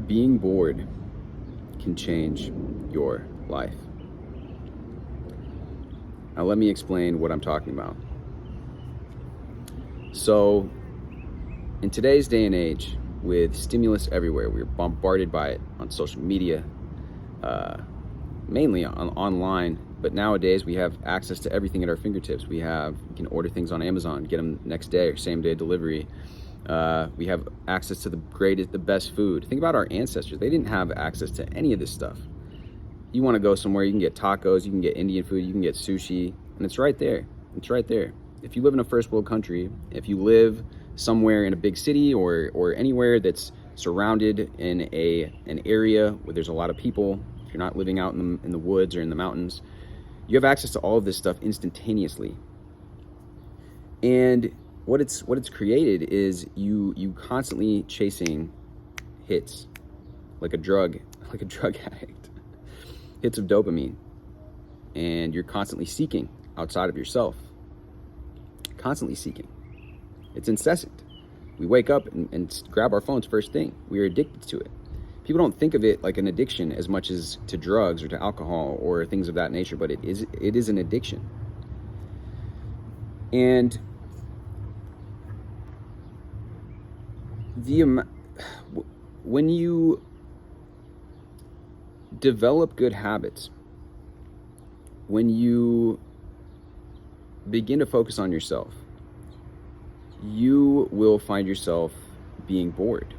Being bored can change your life. Now, let me explain what I'm talking about. So, in today's day and age, with stimulus everywhere, we're bombarded by it on social media, mainly online. But nowadays, we have access to everything at our fingertips. We can order things on Amazon, get them next day or same day delivery. We have access to the best food. Think about our ancestors. They didn't have access to any of this stuff. You want to go somewhere, you can get tacos, you can get Indian food, you can get sushi, and it's right there. It's right there. If you live in a first world country, if you live somewhere in a big city or anywhere that's surrounded in an area where there's a lot of people, if you're not living out in the woods or in the mountains, you have access to all of this stuff instantaneously. And what it's created is you constantly chasing hits, like a drug addict, hits of dopamine, and you're constantly seeking outside of yourself, constantly seeking. It's incessant. We wake up and grab our phones first thing. We are addicted to it. People don't think of it like an addiction as much as to drugs or to alcohol or things of that nature, but it is an addiction. And when you develop good habits, when you begin to focus on yourself, you will find yourself being bored.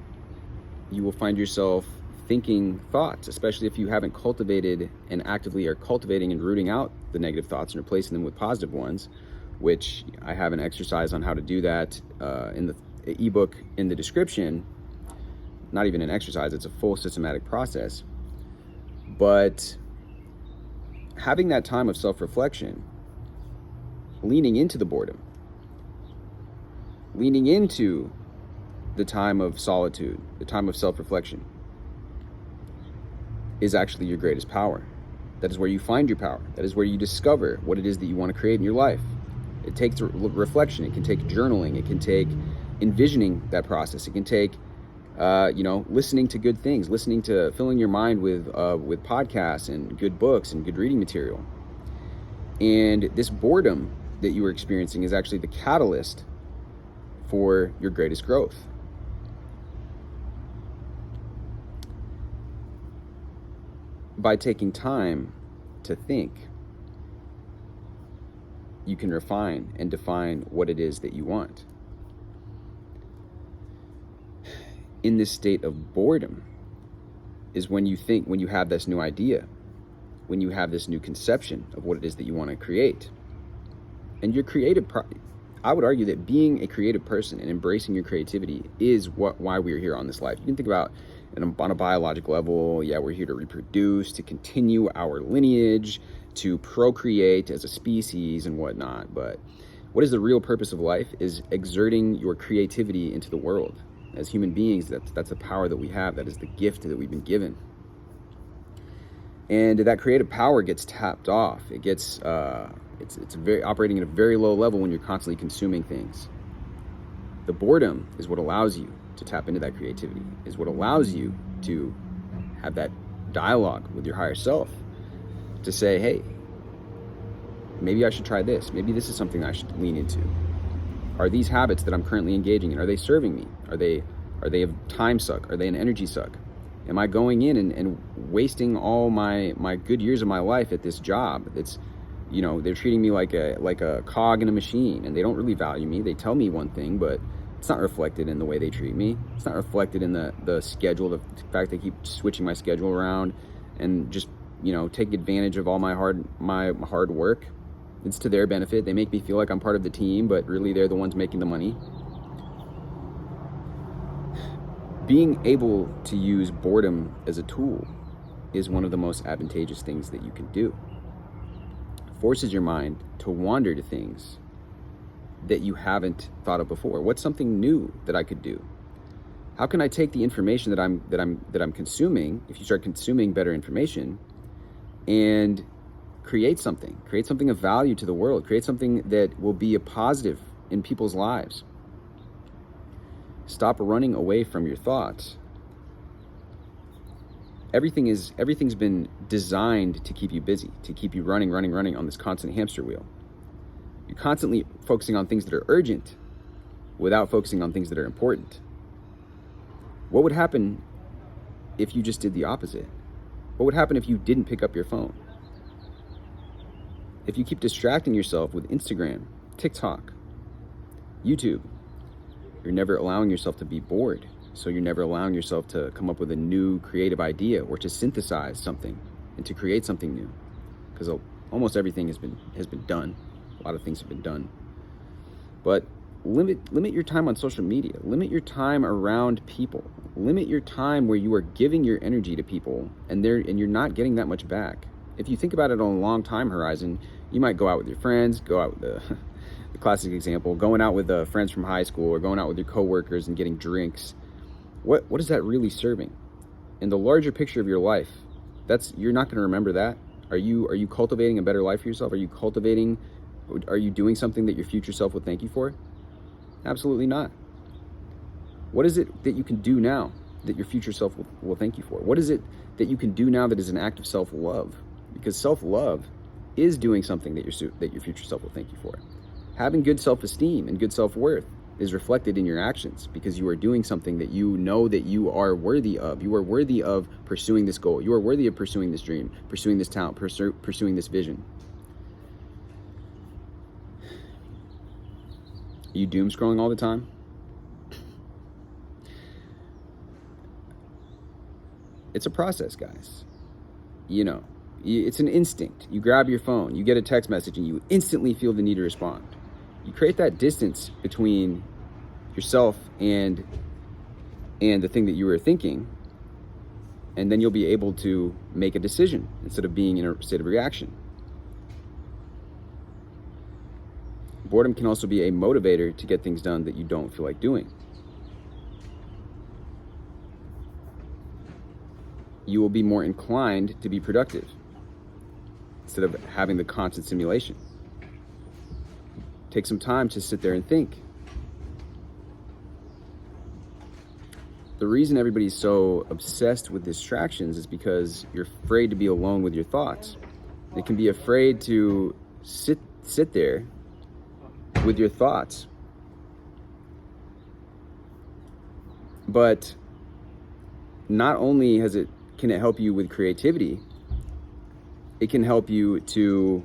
You will find yourself thinking thoughts, especially if you haven't cultivated and actively are cultivating and rooting out the negative thoughts and replacing them with positive ones, which I have an exercise on how to do that in the ebook in the description. Not even an exercise, it's a full systematic process. But having that time of self-reflection, leaning into the boredom, leaning into the time of solitude, the time of self-reflection, is actually your greatest power. That is where you find your power. That is where you discover what it is that you want to create in your life. It takes reflection. It can take journaling. It can take envisioning that process. It can take listening to good things, filling your mind with podcasts and good books and good reading material. And this boredom that you are experiencing is actually the catalyst for your greatest growth. By taking time to think, you can refine and define what it is that you want. In this state of boredom is when you have this new idea, when you have this new conception of what it is that you want to create. And your I would argue that being a creative person and embracing your creativity is why we're here on this life. You can think about it on a biological level. Yeah, we're here to reproduce, to continue our lineage, to procreate as a species and whatnot. But what is the real purpose of life is exerting your creativity into the world. As human beings, that's the power that we have. That is the gift that we've been given. And that creative power gets tapped off. It gets it's operating at a very low level when you're constantly consuming things. The boredom is what allows you to tap into that creativity, is what allows you to have that dialogue with your higher self, to say, hey, maybe I should try this. Maybe this is something I should lean into. Are these habits that I'm currently engaging in, are they serving me? Are they a time suck? Are they an energy suck? Am I going in and wasting all my good years of my life at this job? It's, they're treating me like a cog in a machine, and they don't really value me. They tell me one thing, but it's not reflected in the way they treat me. It's not reflected in the schedule, the fact they keep switching my schedule around and just, take advantage of all my hard work. It's to their benefit. They make me feel like I'm part of the team, but really they're the ones making the money. Being able to use boredom as a tool is one of the most advantageous things that you can do. It forces your mind to wander to things that you haven't thought of before. What's something new that I could do? How can I take the information that I'm consuming, if you start consuming better information, and create something of value to the world, create something that will be a positive in people's lives. Stop running away from your thoughts Everything's been designed to keep you busy, to keep you running on this constant hamster wheel. You're constantly focusing on things that are urgent without focusing on things that are important. What would happen if you just did the opposite? What would happen if you didn't pick up your phone? If you keep distracting yourself with Instagram, TikTok, YouTube, you're never allowing yourself to be bored. So you're never allowing yourself to come up with a new creative idea or to synthesize something and to create something new. Because almost everything has been done. A lot of things have been done. But limit your time on social media. Limit your time around people. Limit your time where you are giving your energy to people and you're not getting that much back. If you think about it on a long time horizon, you might go out with your friends, go out with the classic example, going out with friends from high school or going out with your coworkers and getting drinks. What is that really serving? In the larger picture of your life, you're not going to remember that. Are you cultivating a better life for yourself? Are you doing something that your future self will thank you for? Absolutely not. What is it that you can do now that your future self will thank you for? What is it that you can do now that is an act of self-love? Because self-love is doing something that your future self will thank you for. Having good self-esteem and good self-worth is reflected in your actions because you are doing something that you know that you are worthy of. You are worthy of pursuing this goal. You are worthy of pursuing this dream, pursuing this talent, pursuing this vision. Are you doom scrolling all the time? It's a process, guys. It's an instinct. You grab your phone, you get a text message, and you instantly feel the need to respond. You create that distance between yourself and the thing that you were thinking, and then you'll be able to make a decision instead of being in a state of reaction. Boredom can also be a motivator to get things done that you don't feel like doing. You will be more inclined to be productive instead of having the constant stimulation. Take some time to sit there and think. The reason everybody's so obsessed with distractions is because you're afraid to be alone with your thoughts. They can be afraid to sit there with your thoughts. But not only can it help you with creativity, it can help you to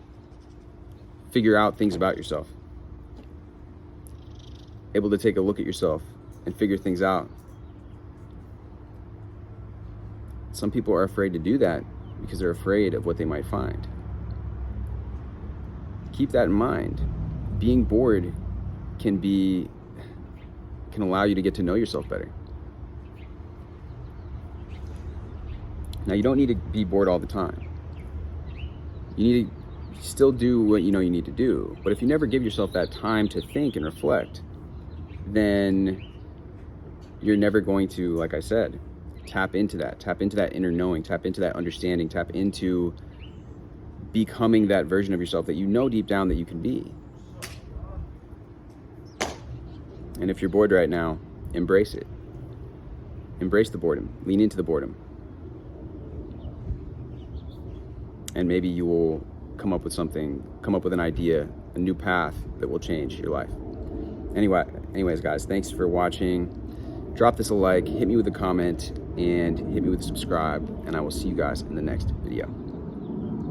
figure out things about yourself. Able to take a look at yourself and figure things out. Some people are afraid to do that because they're afraid of what they might find. Keep that in mind. Being bored can allow you to get to know yourself better. Now, you don't need to be bored all the time. You need to still do what you know you need to do. But if you never give yourself that time to think and reflect, then you're never going to, like I said, tap into that inner knowing, tap into that understanding, tap into becoming that version of yourself that you know deep down that you can be. And if you're bored right now, embrace it. Embrace the boredom. Lean into the boredom. And maybe you will come up with an idea, a new path that will change your life. Anyways, guys, thanks for watching. Drop this a like, hit me with a comment, and hit me with a subscribe, and I will see you guys in the next video.